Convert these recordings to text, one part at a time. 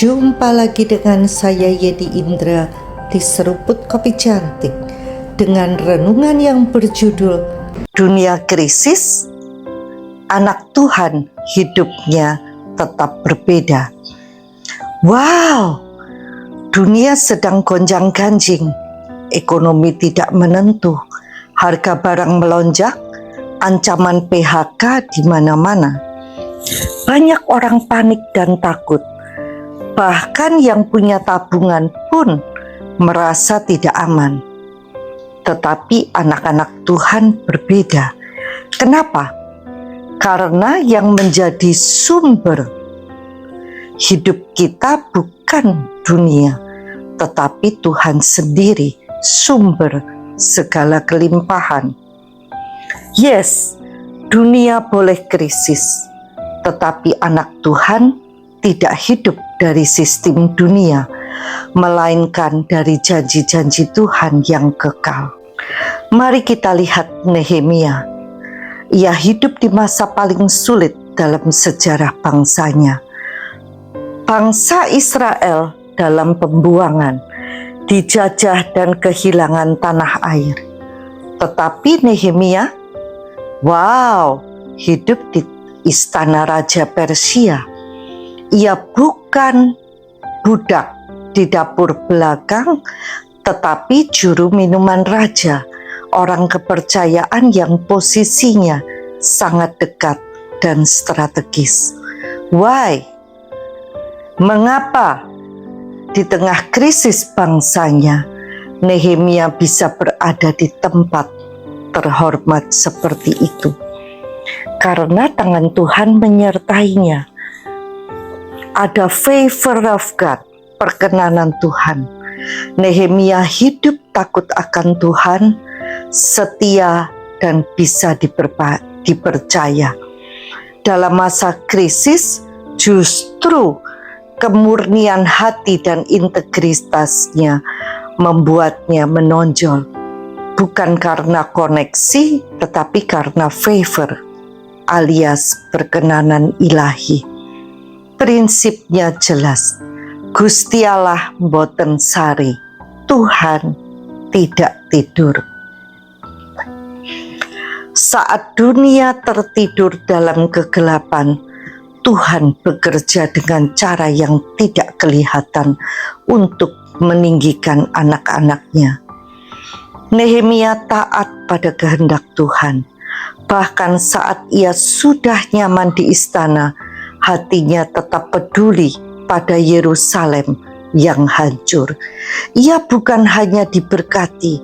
Jumpa lagi dengan saya Yedi Indra di Seruput Kopi Cantik dengan renungan yang berjudul Dunia Krisis, Anak Tuhan hidupnya tetap berbeda. Wow, dunia sedang gonjang-ganjing, ekonomi tidak menentu, harga barang melonjak, ancaman PHK di mana-mana. Banyak orang panik dan takut. Bahkan yang punya tabungan pun merasa tidak aman. Tetapi anak-anak Tuhan berbeda. Kenapa? Karena yang menjadi sumber hidup kita bukan dunia, tetapi Tuhan sendiri, sumber segala kelimpahan. Yes, dunia boleh krisis, tetapi anak Tuhan tidak hidup dari sistem dunia, melainkan dari janji-janji Tuhan yang kekal. Mari kita lihat Nehemia. Ia hidup di masa paling sulit dalam sejarah bangsanya. Bangsa Israel dalam pembuangan, dijajah dan kehilangan tanah air. Tetapi Nehemia, hidup di istana Raja Persia. Ia bukan budak di dapur belakang, tetapi juru minuman raja, orang kepercayaan yang posisinya sangat dekat dan strategis. Why? Mengapa di tengah krisis bangsanya, Nehemia bisa berada di tempat terhormat seperti itu? Karena tangan Tuhan menyertainya. Ada favor of God, perkenanan Tuhan. Nehemia hidup takut akan Tuhan, setia dan bisa dipercaya. Dalam masa krisis, justru kemurnian hati dan integritasnya membuatnya menonjol. Bukan karena koneksi, tetapi karena favor alias perkenanan ilahi. Prinsipnya jelas, Gusti Allah boten sari, Tuhan tidak tidur. Saat dunia tertidur dalam kegelapan, Tuhan bekerja dengan cara yang tidak kelihatan untuk meninggikan anak-anaknya. Nehemia taat pada kehendak Tuhan. Bahkan saat ia sudah nyaman di istana, hatinya tetap peduli pada Yerusalem yang hancur. Ia bukan hanya diberkati,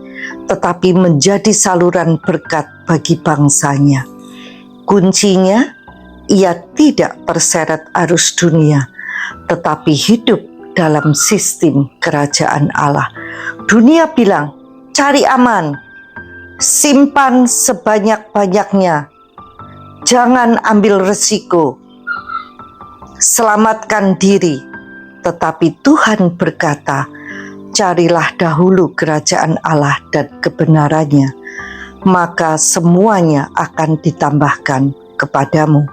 tetapi menjadi saluran berkat bagi bangsanya. Kuncinya, ia tidak terseret arus dunia, tetapi hidup dalam sistem kerajaan Allah. Dunia bilang, cari aman, simpan sebanyak-banyaknya, jangan ambil resiko, selamatkan diri. Tetapi Tuhan berkata, carilah dahulu kerajaan Allah dan kebenarannya, maka semuanya akan ditambahkan kepadamu.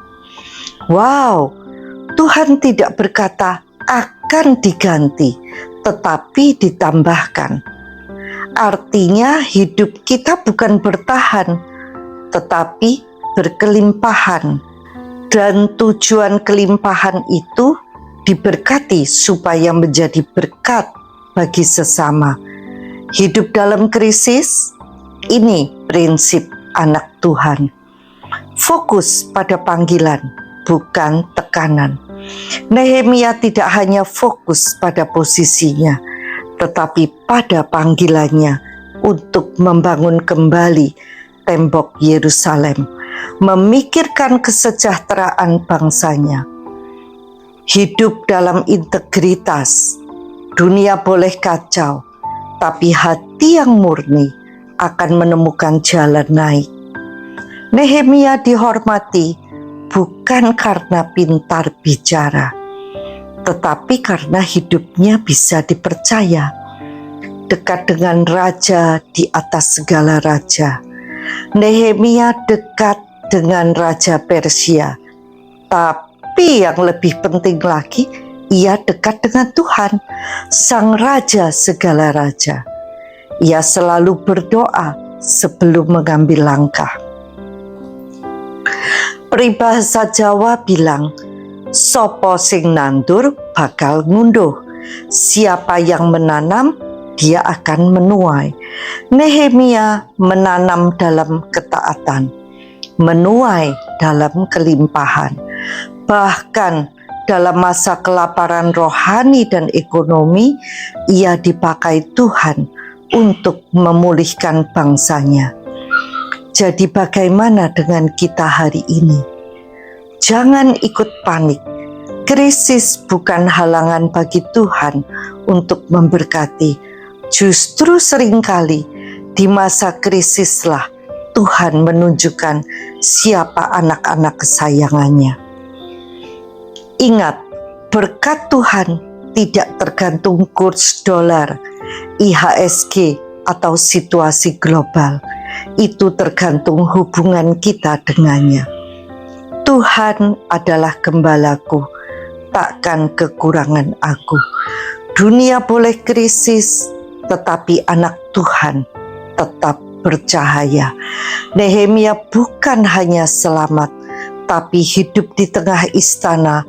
Tuhan tidak berkata akan diganti, tetapi ditambahkan. Artinya hidup kita bukan bertahan, tetapi berkelimpahan. Dan tujuan kelimpahan itu diberkati supaya menjadi berkat bagi sesama. Hidup dalam krisis, ini prinsip anak Tuhan. Fokus pada panggilan, bukan tekanan. Nehemia tidak hanya fokus pada posisinya, tetapi pada panggilannya untuk membangun kembali tembok Yerusalem, memikirkan kesejahteraan bangsanya. Hidup dalam integritas. Dunia boleh kacau, tapi hati yang murni akan menemukan jalan naik. Nehemia dihormati bukan karena pintar bicara, tetapi karena hidupnya bisa dipercaya. Dekat dengan raja di atas segala raja. Nehemia dekat dengan Raja Persia. Tapi yang lebih penting lagi, ia dekat dengan Tuhan, Sang Raja segala raja. Ia selalu berdoa sebelum mengambil langkah. Peribahasa Jawa bilang, sopo sing nandur bakal ngunduh. Siapa yang menanam, dia akan menuai. Nehemia menanam dalam ketaatan, menuai dalam kelimpahan. Bahkan dalam masa kelaparan rohani dan ekonomi, ia dipakai Tuhan untuk memulihkan bangsanya. Jadi bagaimana dengan kita hari ini? Jangan ikut panik. Krisis bukan halangan bagi Tuhan untuk memberkati. Justru seringkali di masa krisislah Tuhan menunjukkan siapa anak-anak kesayangannya. Ingat, berkat Tuhan tidak tergantung kurs dolar, IHSG, atau situasi global. Itu tergantung hubungan kita dengannya. Tuhan adalah gembalaku, takkan kekurangan aku. Dunia boleh krisis, tetapi anak Tuhan tetap bercahaya. Nehemia bukan hanya selamat, tapi hidup di tengah istana,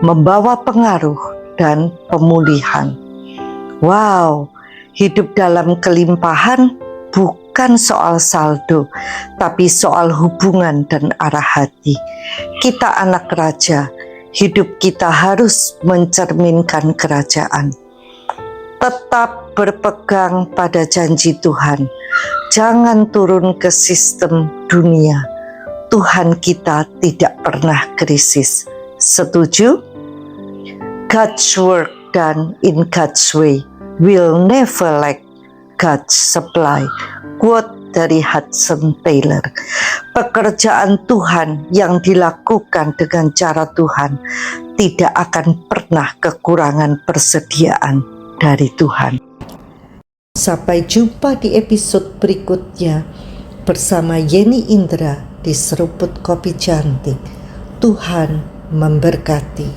membawa pengaruh dan pemulihan. Wow, hidup dalam kelimpahan bukan soal saldo, tapi soal hubungan dan arah hati. Kita anak raja, hidup kita harus mencerminkan kerajaan. Tetap berpegang pada janji Tuhan. Jangan turun ke sistem dunia. Tuhan kita tidak pernah krisis. Setuju? God's work done in God's way will never lack God's supply. Quote dari Hudson Taylor. Pekerjaan Tuhan yang dilakukan dengan cara Tuhan tidak akan pernah kekurangan persediaan dari Tuhan. Sampai jumpa di episode berikutnya bersama Yeni Indra di Seruput Kopi Cantik. Tuhan memberkati.